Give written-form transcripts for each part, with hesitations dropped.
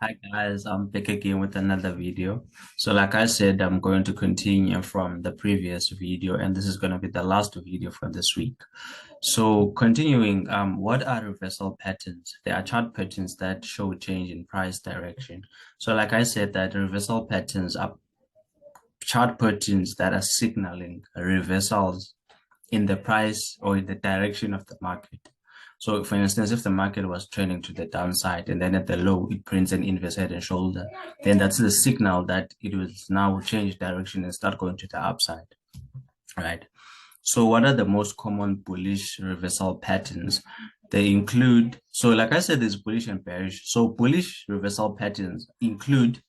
Hi guys, I'm back again with another video. So like I said, I'm going to continue from the previous video, and this is going to be the last video for this week. So continuing, what are reversal patterns? They are chart patterns that show change in price direction. So like I said, that reversal patterns are chart patterns that are signaling reversals in the price or in the direction of the market. So for instance, if the market was trending to the downside and then at the low, it prints an inverse head and shoulder, then that's the signal that it will now change direction and start going to the upside, right? So what are the most common bullish reversal patterns? They include, so like I said, there's bullish and bearish. So bullish reversal patterns include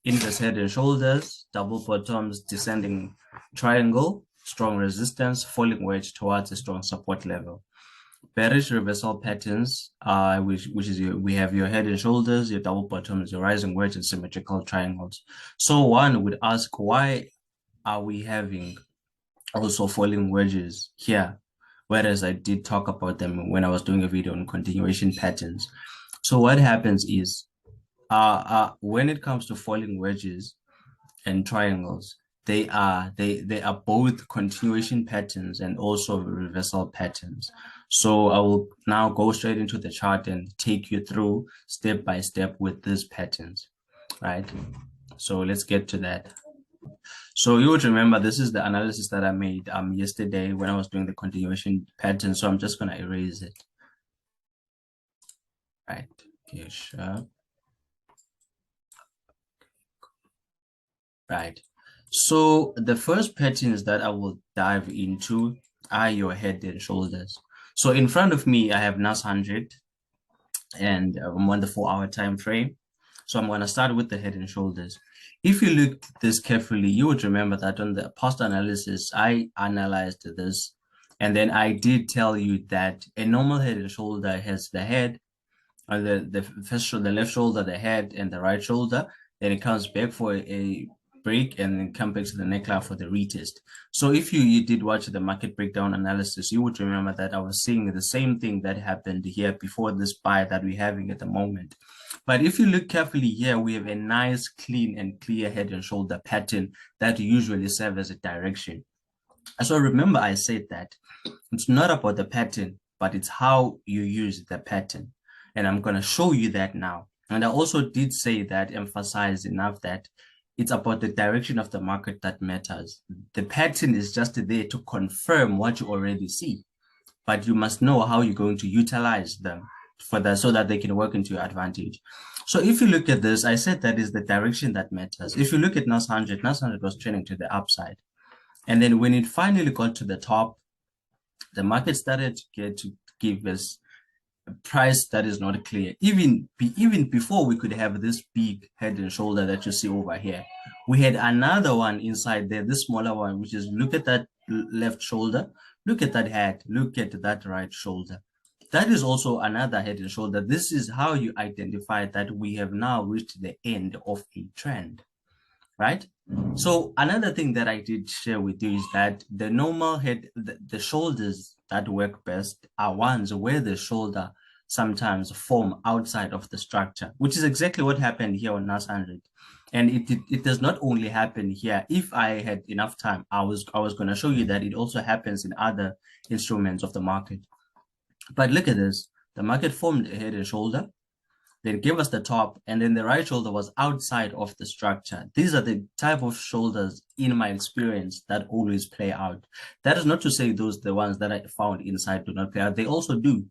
inverse head and shoulders, double bottoms, descending triangle, strong resistance, falling wedge towards a strong support level. Bearish reversal patterns, which is we have your head and shoulders, your double bottoms, your rising wedge, and symmetrical triangles. So one would ask, why are we having also falling wedges here? Whereas I did talk about them when I was doing a video on continuation patterns. So what happens is, when it comes to falling wedges and triangles, they are both continuation patterns and also reversal patterns. So I will now go straight into the chart and take you through step by step with these patterns, right? So let's get to that. So you would remember this is the analysis that I made yesterday when I was doing the continuation pattern. So I'm just gonna erase it. Right. Okay, sure. Right. So the first patterns that I will dive into are your head and shoulders. So in front of me, I have NAS 100 and I'm on the 4-hour time frame. So I'm going to start with the head and shoulders. If you look at this carefully, you would remember that on the past analysis, I analyzed this, and then I did tell you that a normal head and shoulder has the head, or the first shoulder, the left shoulder, the head, and the right shoulder. Then it comes back for a break and then come back to the neckline for the retest. So if you did watch the market breakdown analysis, you would remember that I was seeing the same thing that happened here before this buy that we're having at the moment. But if you look carefully here, we have a nice, clean and clear head and shoulder pattern that usually serves as a direction. So remember I said that it's not about the pattern, but it's how you use the pattern. And I'm going to show you that now. And I also did say that, emphasize enough that it's about the direction of the market that matters. The pattern is just there to confirm what you already see, but you must know how you're going to utilize them for that so that they can work into your advantage. So if you look at this, I said that is the direction that matters. If you look at NAS 100, NAS 100 was trending to the upside. And then when it finally got to the top, the market started to give us a price that is not clear. Even before we could have this big head and shoulder that you see over here, we had another one inside there, this smaller one, which is, look at that left shoulder, look at that head, look at that right shoulder. That is also another head and shoulder. This is how you identify that we have now reached the end of a trend, right? So another thing that I did share with you is that the normal head, the shoulders that work best are ones where the shoulder sometimes form outside of the structure, which is exactly what happened here on NAS 100. And it does not only happen here. If I had enough time, I was going to show you that it also happens in other instruments of the market. But look at this. The market formed a head and shoulder, then gave us the top, and then the right shoulder was outside of the structure. These are the type of shoulders, in my experience, that always play out. That is not to say the ones that I found inside do not play out. They also do.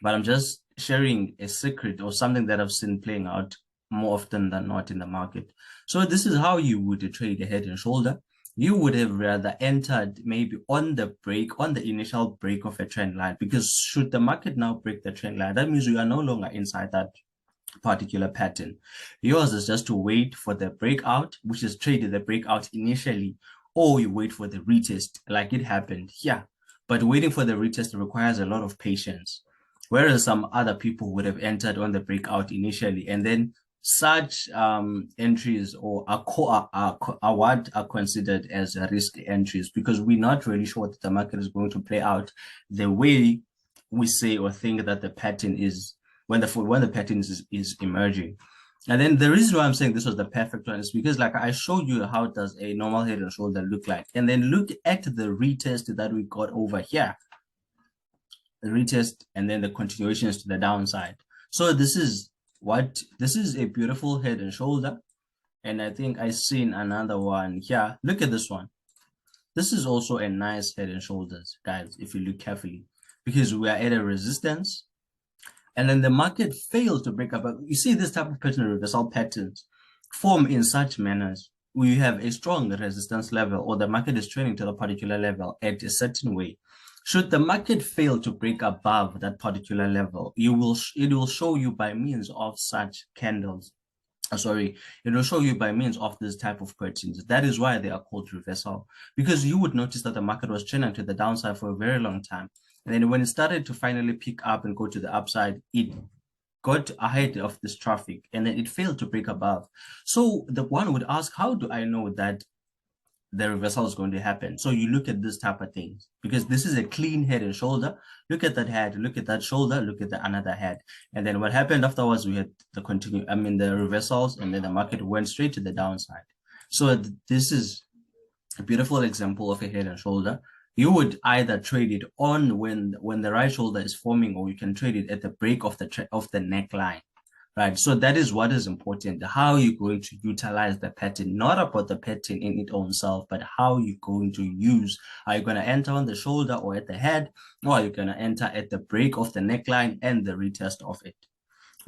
But I'm just sharing a secret or something that I've seen playing out more often than not in the market. So this is how you would trade a head and shoulder. You would have rather entered maybe on the break, on the initial break of a trend line, because should the market now break the trend line, that means you are no longer inside that particular pattern. Yours is just to wait for the breakout, which is trade the breakout initially, or you wait for the retest like it happened here. But waiting for the retest requires a lot of patience. Whereas some other people would have entered on the breakout initially, and then such entries or what are considered as risk entries, because we're not really sure that the market is going to play out the way we say or think that the pattern is when the pattern is emerging. And then the reason why I'm saying this was the perfect one is because like I showed you how does a normal head and shoulder look like. And then look at the retest that we got over here. The retest and then the continuations to the downside. So this is a beautiful head and shoulder. And I think I seen another one here. Look at this one. This is also a nice head and shoulders, guys, if you look carefully, because we are at a resistance and then the market fails to break up. You see this type of pattern, reversal patterns form in such manners. We have a strong resistance level or the market is trending to the particular level at a certain way. Should the market fail to break above that particular level, it will show you by means of such candles. Sorry, it will show you by means of this type of patterns. That is why they are called reversal, because you would notice that the market was trending to the downside for a very long time. And then when it started to finally pick up and go to the upside, it got ahead of this traffic and then it failed to break above. So the one would ask, how do I know that the reversal is going to happen? So you look at this type of things, because this is a clean head and shoulder. Look at that head, look at that shoulder, look at the another head. And then what happened afterwards, we had the reversals, and then the market went straight to the downside. So this is a beautiful example of a head and shoulder. You would either trade it on when the right shoulder is forming, or you can trade it at the break of the neckline. Right, so that is what is important. How you're going to utilize the pattern, not about the pattern in its own self, but how you're going to use. Are you going to enter on the shoulder or at the head, or are you going to enter at the break of the neckline and the retest of it?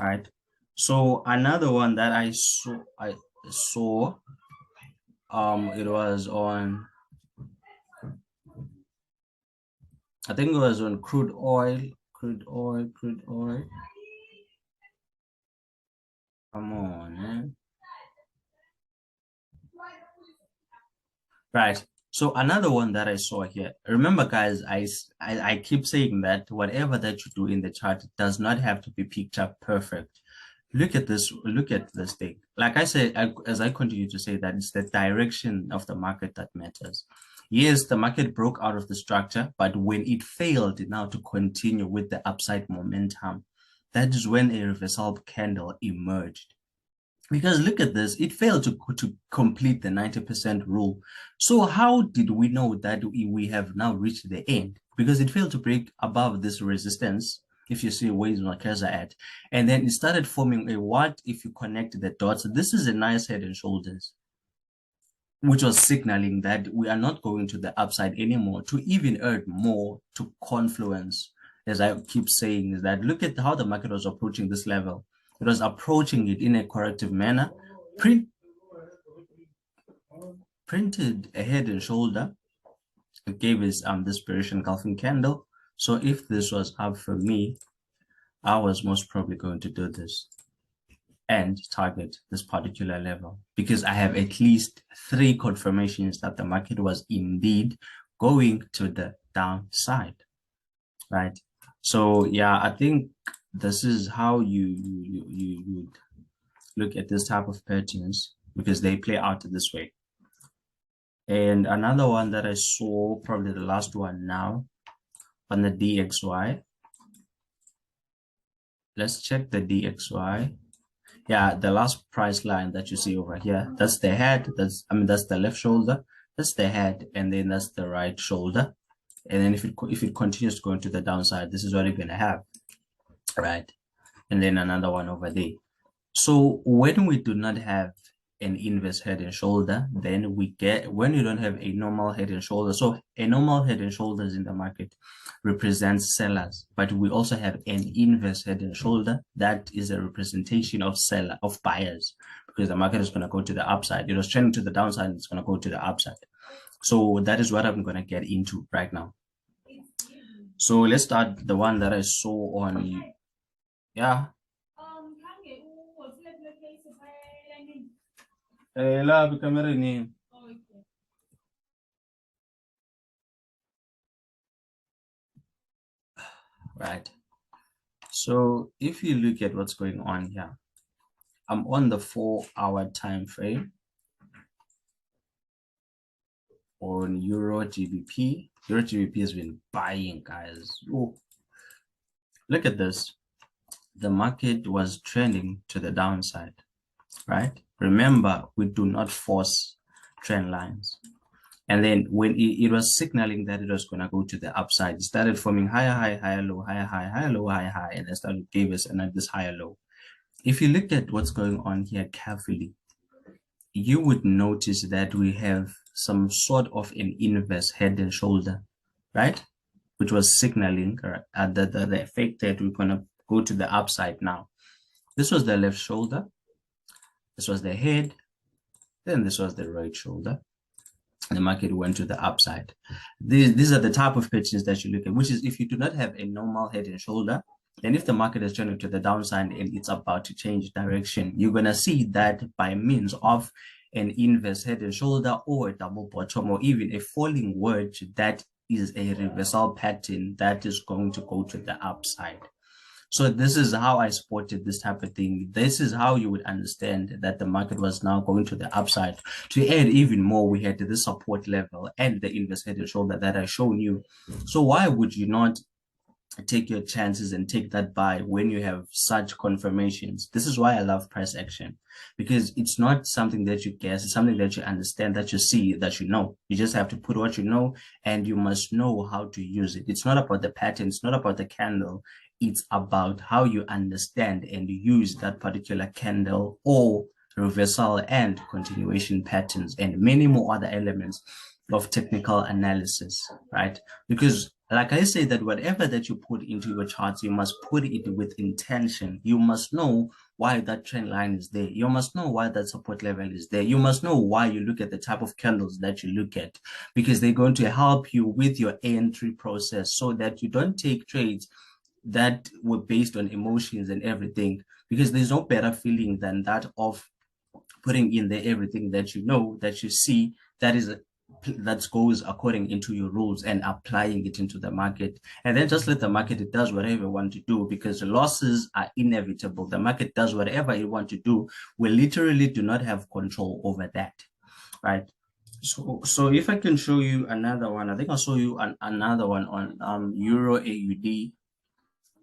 All right. So another one that I saw, it was on, I think it was on crude oil. Come on, man. Right. So another one that I saw here. Remember, guys, I keep saying that whatever that you do in the chart does not have to be picture perfect. Look at this. Look at this thing. Like I said, as I continue to say that it's the direction of the market that matters. Yes, the market broke out of the structure, but when it failed now to continue with the upside momentum, that is when a reversal candle emerged. Because look at this, it failed to complete the 90% rule. So how did we know that we have now reached the end? Because it failed to break above this resistance, if you see where my cursor at. And then it started forming a what if you connect the dots. This is a nice head and shoulders, which was signaling that we are not going to the upside anymore to even earn more to confluence. As I keep saying, is that look at how the market was approaching this level. It was approaching it in a corrective manner, printed a head and shoulder. It gave us this bearish engulfing candle. So if this was up for me, I was most probably going to do this and target this particular level, because I have at least 3 confirmations that the market was indeed going to the downside, right? So yeah, I think this is how you look at this type of patterns, because they play out this way. And another one that I saw, probably the last one now, on the DXY. Let's check the DXY. Yeah, the last price line that you see over here, that's the head, that's the left shoulder, that's the head, and then that's the right shoulder. And then if it continues to go into the downside, this is what you're gonna have, right? And then another one over there. So when we do not have an inverse head and shoulder, then we get, when you don't have a normal head and shoulder, so a normal head and shoulders in the market represents sellers, but we also have an inverse head and shoulder that is a representation of buyers, because the market is going to go to the upside. It was trending to the downside, it's going to go to the upside. So that is what I'm going to get into right now. So let's start the one that I saw on, yeah. Right. So if you look at what's going on here, I'm on the 4-hour time frame on Euro GBP. Euro GBP has been buying, guys. Ooh. Look at this. The market was trending to the downside. right? Remember, we do not force trend lines. And then when it was signaling that it was going to go to the upside, it started forming higher high, higher low, higher high, higher low, higher high, and then started gave us another this higher low. If you look at what's going on here carefully, you would notice that we have some sort of an inverse head and shoulder, right? Which was signaling the effect that we're going to go to the upside now. This was the left shoulder. This was the head. Then this was the right shoulder. The market went to the upside. These are the type of patterns that you look at, which is if you do not have a normal head and shoulder, and if the market is turning to the downside and it's about to change direction, you're going to see that by means of an inverse head and shoulder or a double bottom or even a falling wedge that is a reversal pattern that is going to go to the upside. So this is how I spotted this type of thing. This is how you would understand that the market was now going to the upside. To add even more, we had the support level and the inverse head and shoulder that I shown you. So why would you not take your chances and take that buy when you have such confirmations? This is why I love price action, because it's not something that you guess, it's something that you understand, that you see, that you know. You just have to put what you know, and you must know how to use it. It's not about the pattern, it's not about the candle. It's about how you understand and use that particular candle or reversal and continuation patterns and many more other elements of technical analysis, right? Because like I say, that whatever that you put into your charts, you must put it with intention. You must know why that trend line is there. You must know why that support level is there. You must know why you look at the type of candles that you look at, because they're going to help you with your entry process so that you don't take trades that were based on emotions and everything, because there's no better feeling than that of putting in there everything that you know, that you see, that goes according into your rules, and applying it into the market, and then just let the market, it does whatever it wants to do, because the losses are inevitable. The market does whatever it wants to do. We literally do not have control over that, right? So if I can show you another one, I think I'll show you another one on Euro AUD.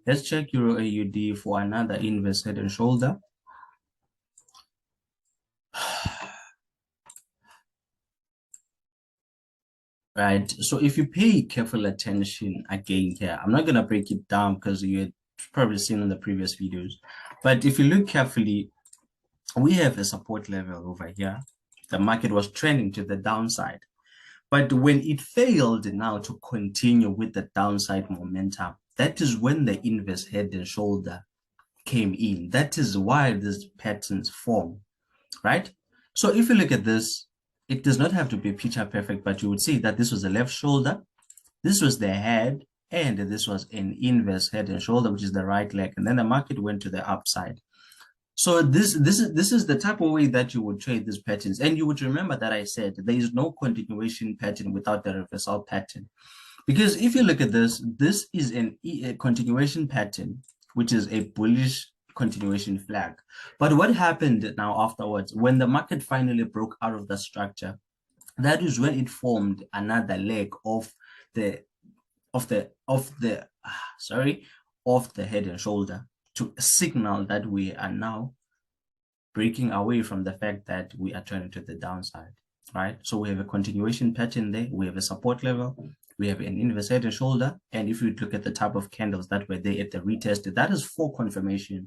Let's check Euro AUD for another inverse head and shoulder. Right. So if you pay careful attention again here, I'm not going to break it down because you had probably seen in the previous videos. But if you look carefully, we have a support level over here. The market was trending to the downside. But when it failed now to continue with the downside momentum, that is when the inverse head and shoulder came in. That is why these patterns form, right? So if you look at this, it does not have to be picture perfect, but you would see that this was the left shoulder, this was the head, and this was an inverse head and shoulder, which is the right leg, and then the market went to the upside. So this is the type of way that you would trade these patterns. And you would remember that I said there is no continuation pattern without the reversal pattern. Because if you look at this, this is a continuation pattern, which is a bullish continuation flag. But what happened now afterwards, when the market finally broke out of the structure, that is when it formed another leg of the head and shoulder, to signal that we are now breaking away from the fact that we are turning to the downside, right? So we have a continuation pattern there, we have a support level, we have an inverse head and shoulder, and if you look at the type of candles that were there at the retest, that is four confirmations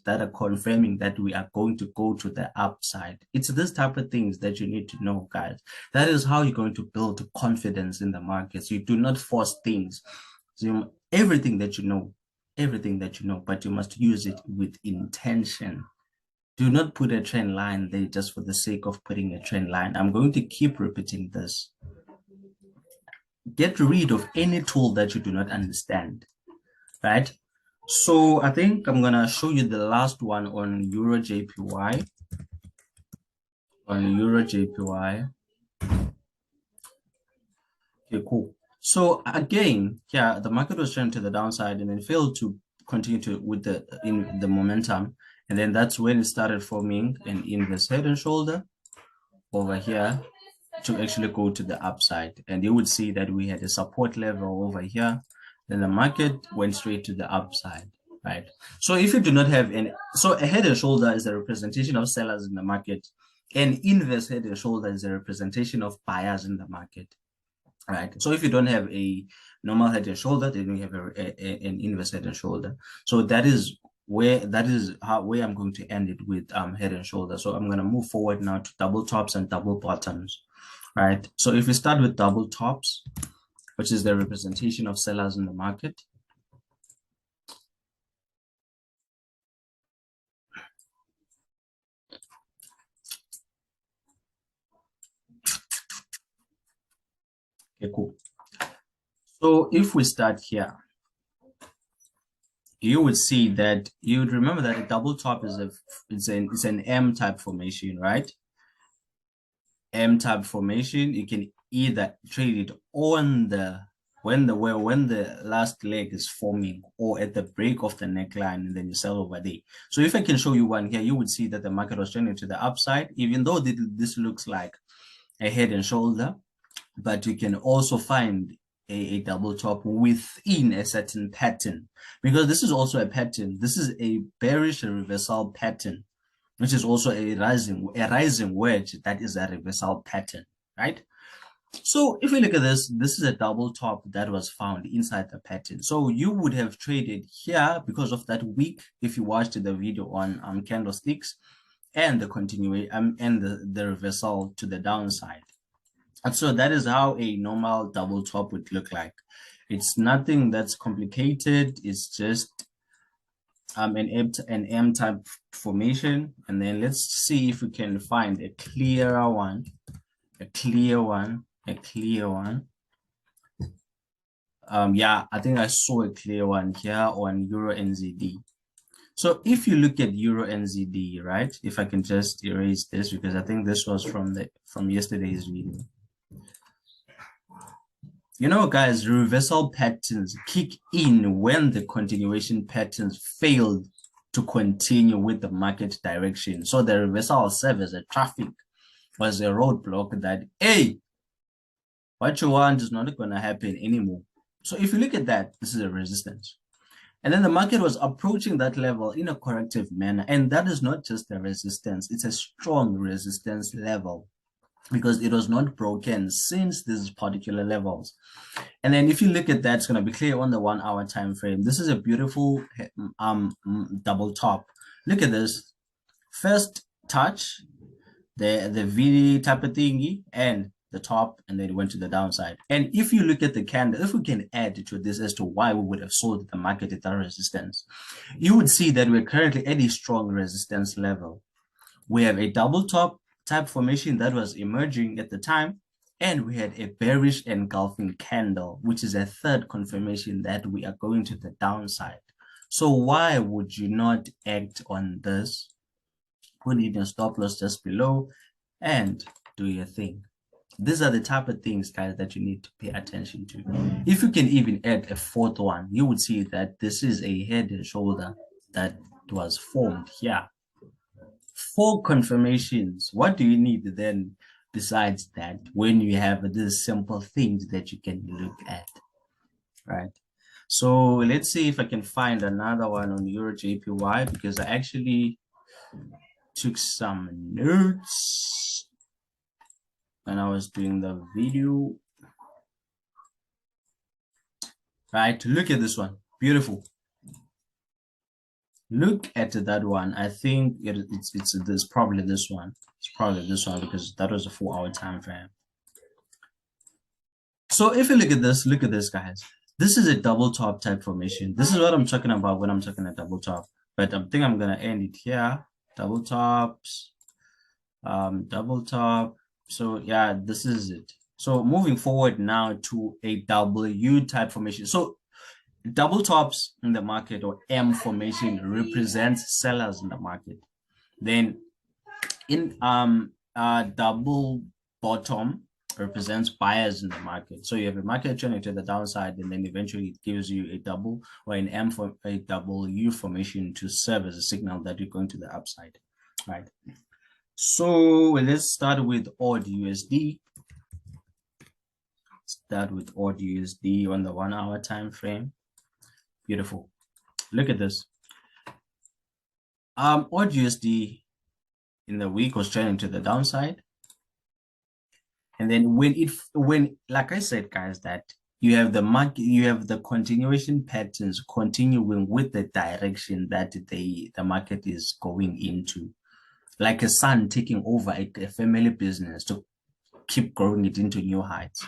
that are confirming that we are going to go to the upside. It's this type of things that you need to know, guys. That is how you're going to build confidence in the markets. You do not force things. So everything that you know, but you must use it with intention. Do not put a trend line there just for the sake of putting a trend line. I'm going to keep repeating this. Get rid of any tool that you do not understand, right? So I think I'm going to show you the last one on Euro JPY. Okay, cool. So again, yeah, the market was trying to the downside and then failed to continue with the momentum. And then that's when it started forming an inverse head and shoulder over here to actually go to the upside. And you would see that we had a support level over here. Then the market went straight to the upside. right? So if you do not have any, so a head and shoulder is a representation of sellers in the market. An inverse head and shoulder is a representation of buyers in the market, right? So if you don't have a normal head and shoulder, then you have an inverse head and shoulder. So that is where I'm going to end it with head and shoulder. So I'm going to move forward now to double tops and double bottoms, right? So if we start with double tops, which is the representation of sellers in the market. Okay, cool. So if we start here, you would see that you would remember that a double top is it's an M type formation, right? M type formation. You can either trade it on the when the last leg is forming or at the break of the neckline, and then you sell over there. So if I can show you one here, you would see that the market was trending to the upside, even though this looks like a head and shoulder, but you can also find a double top within a certain pattern, because this is also a pattern. This is a bearish reversal pattern, which is also a rising wedge that is a reversal pattern, right? So if we look at this, this is a double top that was found inside the pattern. So you would have traded here because of that wick, if you watched the video on candlesticks and the continuation and the reversal to the downside. And so that is how a normal double top would look like. It's nothing that's complicated. It's just an M type formation. And then let's see if we can find a clearer one, a clear one. Yeah, I think I saw a clear one here on Euro NZD. So if you look at Euro NZD, right? If I can just erase this, because I think this was from yesterday's video. You know, guys, reversal patterns kick in when the continuation patterns failed to continue with the market direction. So the reversal serves as a traffic, was a roadblock that, hey, what you want is not going to happen anymore. So if you look at that, this is a resistance. And then the market was approaching that level in a corrective manner. And that is not just a resistance, it's a strong resistance level, because it was not broken since these particular levels. And then if you look at that, it's going to be clear on the 1 hour time frame. This is a beautiful double top. Look at this. First touch, the V type of thingy, and the top, and then it went to the downside. And if you look at the candle, if we can add to this as to why we would have sold the market at that resistance, you would see that we're currently at a strong resistance level. We have a double top type formation that was emerging at the time, and we had a bearish engulfing candle, which is a third confirmation that we are going to the downside. So why would you not act on this? Put in your stop loss just below and do your thing. These are the type of things, guys, that you need to pay attention to. If you can even add a fourth one, you would see that this is a head and shoulder that was formed here. 4 confirmations. What do you need then besides that, when you have these simple things that you can look at, right? So let's see if I can find another one on Euro JPY, because I actually took some notes when I was doing the video. Right, look at this one. Beautiful. Look at that one. I think it's probably this one. It's probably this one, because that was a 4 hour time frame. So if you look at this, guys. This is a double top type formation. This is what I'm talking about when I'm talking a double top. But I think I'm gonna end it here. Double tops, double top. So yeah, this is it. So moving forward now to a W type formation. So double tops in the market, or M formation, represents sellers in the market. Then in double bottom represents buyers in the market. So you have a market trending to the downside, and then eventually it gives you a double or an M for a W formation to serve as a signal that you're going to the upside, right? So let's start with odd USD. Start with odd USD on the 1 hour time frame. Beautiful. Look at this. Odd USD in the week was trending to the downside. And then when like I said, guys, that you have the market, you have the continuation patterns continuing with the direction that the market is going into, like a son taking over a family business to keep growing it into new heights.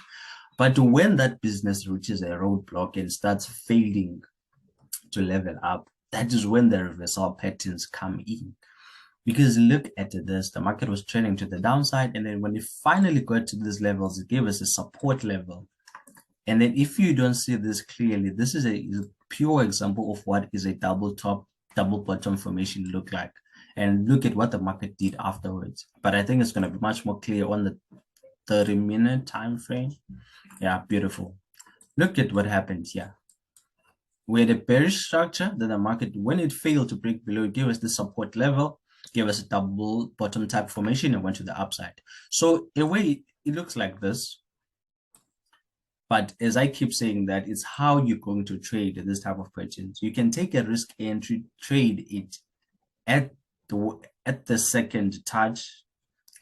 But when that business reaches a roadblock and starts failing to level up, that is when the reversal patterns come in. Because look at this, the market was trending to the downside, and then when it finally got to these levels, it gave us a support level. And then if you don't see this clearly, this is a pure example of what is a double top, double bottom formation look like. And look at what the market did afterwards. But I think it's going to be much more clear on the 30-minute time frame. Yeah, beautiful. Look at what happened here. We had a bearish structure, then the market, when it failed to break below, it gave us the support level, gave us a double bottom type formation, and went to the upside. So in a way, it looks like this. But as I keep saying, that it's how you're going to trade this type of patterns. You can take a risk entry, trade it at the second touch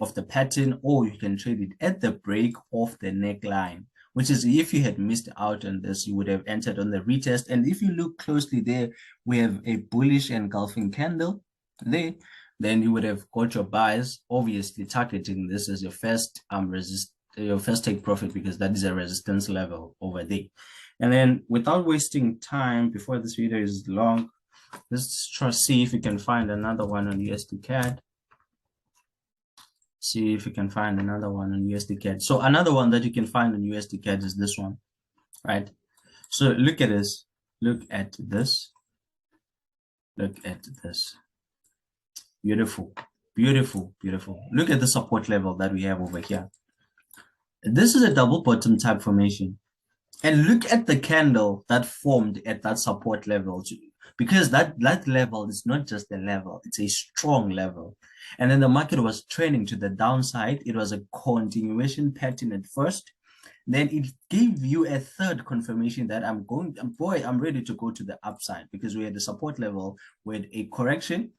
of the pattern, or you can trade it at the break of the neckline, which is if you had missed out on this, you would have entered on the retest. And if you look closely there, we have a bullish engulfing candle there. Then you would have got your buys, obviously targeting this as your first your first take profit, because that is a resistance level over there. And then without wasting time, before this video is long, let's try see if we can find another one on USD CAD. See if you can find another one on USD CAD. So another one that you can find on USD CAD is this one, right? So look at this. Look at this. Look at this. Beautiful, beautiful, beautiful. Look at the support level that we have over here. This is a double bottom type formation. And look at the candle that formed at that support level, because that level is not just a level, it's a strong level. And then the market was trending to the downside. It was a continuation pattern at first. Then it gave you a third confirmation that I'm ready to go to the upside, because we had the support level with a correction,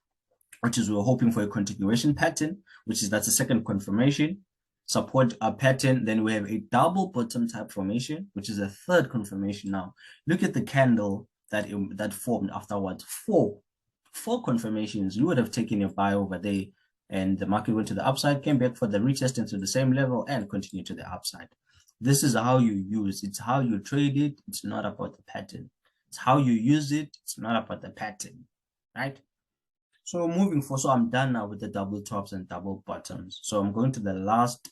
which is we're hoping for a continuation pattern, that's a second confirmation. Support a pattern, then we have a double bottom type formation, which is a third confirmation. Now look at the candle that formed afterwards. Four confirmations. You would have taken your buy over there, and the market went to the upside, came back for the retest into the same level, and continued to the upside. This is how you use it's how you trade it. It's not about the pattern. It's how you use it. It's not about the pattern, right? So moving forward, so I'm done now with the double tops and double bottoms. So I'm going to the last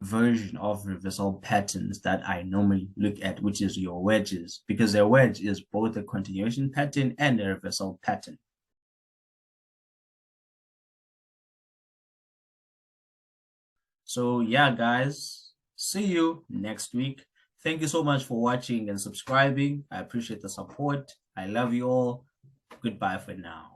version of reversal patterns that I normally look at, which is your wedges, because a wedge is both a continuation pattern and a reversal pattern. So yeah, guys, see you next week. Thank you so much for watching and subscribing. I appreciate the support. I love you all. Goodbye for now.